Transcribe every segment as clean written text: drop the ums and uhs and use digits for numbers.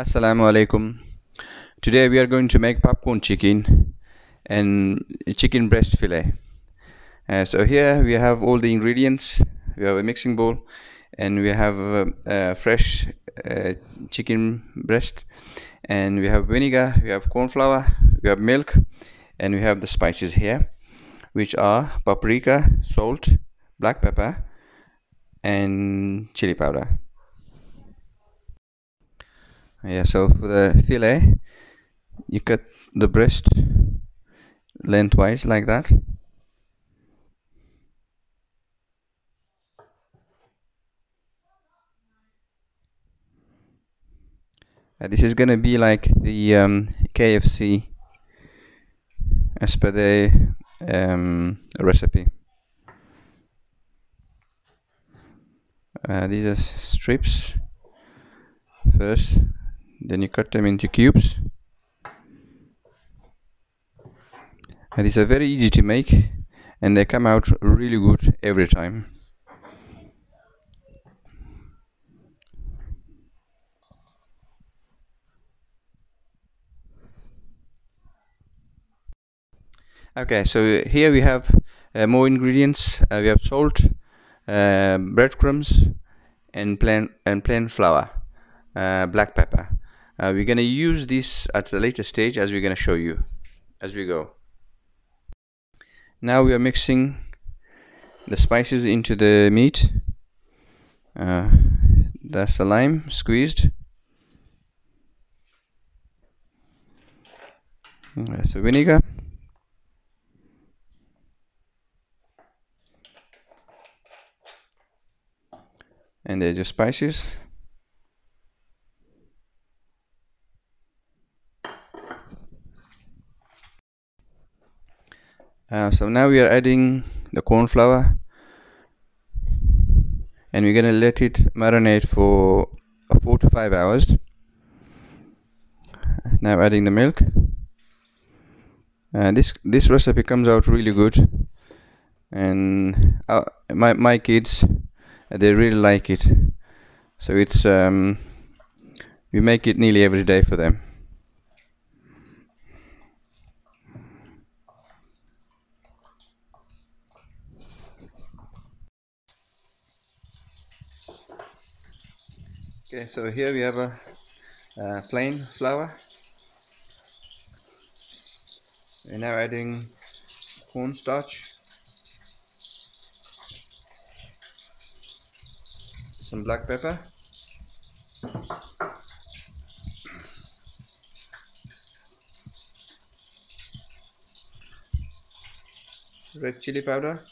Assalamu alaikum. Today we are going to make popcorn chicken and chicken breast fillet. So here we have all the ingredients. We have a mixing bowl and we have fresh uh, chicken breast, and we have vinegar, we have corn flour, we have milk, and we have the spices here, which are paprika, salt, black pepper, and chili powder. Yeah, so for the fillet, you cut the breast lengthwise like that. This is gonna be like the KFC as per the recipe. These are strips first, then you cut them into cubes. These are very easy to make and they come out really good every time. Okay, so here we have more ingredients. We have salt, breadcrumbs, and plain flour, black pepper. We're gonna use this at the later stage, as we're gonna show you as we go. Now we are mixing the spices into the meat. That's the lime squeezed. That's the vinegar. And there's your spices. So now we are adding the corn flour, and we're gonna let it marinate for 4 to 5 hours. Now adding the milk. This recipe comes out really good, and my kids, they really like it. So it's we make it nearly every day for them. Okay, so here we have a plain flour. We're now adding cornstarch, some black pepper, red chili powder,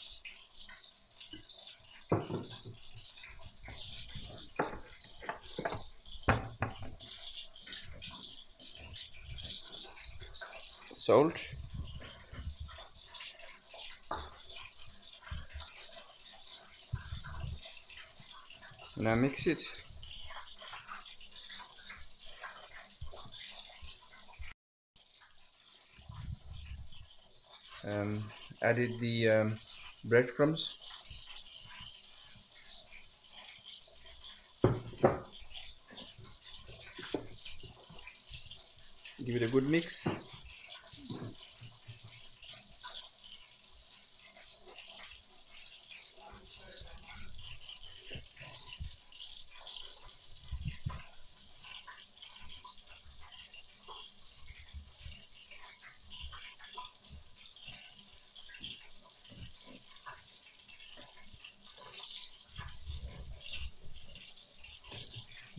salt, now mix it. Added the breadcrumbs, give it a good mix.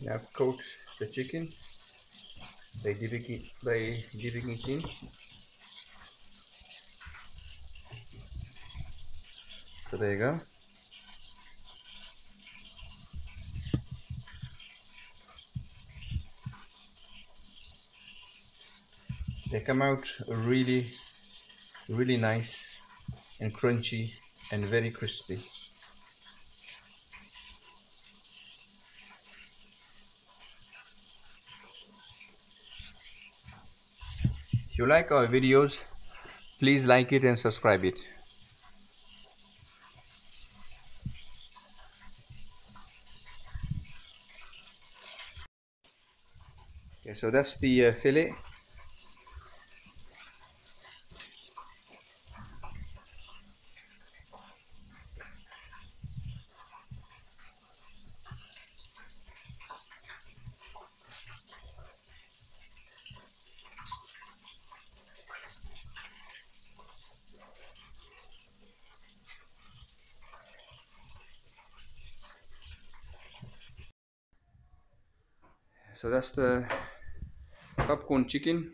Now coat the chicken by dipping it in. So there you go. They come out really nice and crunchy and very crispy. If you like our videos, please like it and subscribe it. Okay, Okay, so that's the fillet. So that's the popcorn chicken.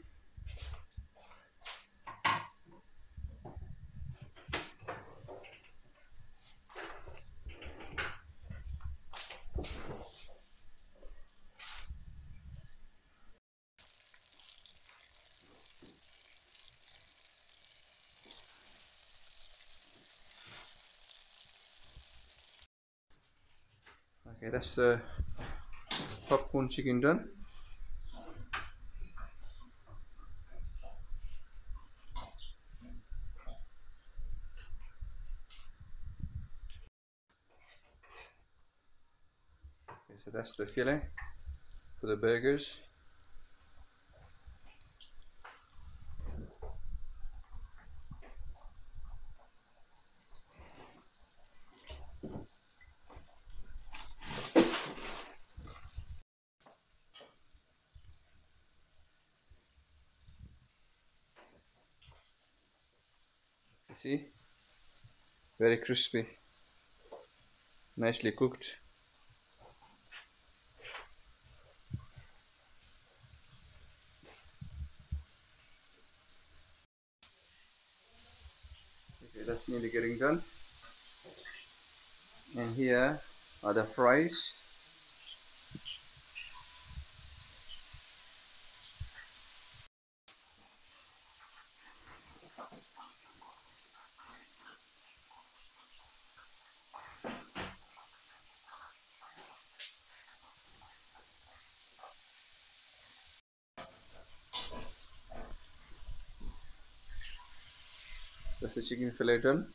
Okay, that's the popcorn chicken done. Okay, so that's the fillet for the burgers. You see, very crispy, nicely cooked. Okay, that's nearly getting done. And here are the fries. That's the chicken fillet done.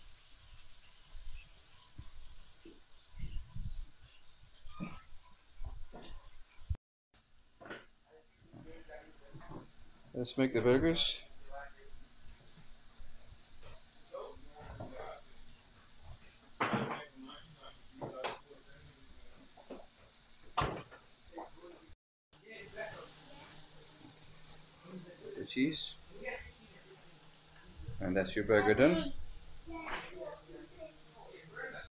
Let's make the burgers. The cheese. And that's your burger done.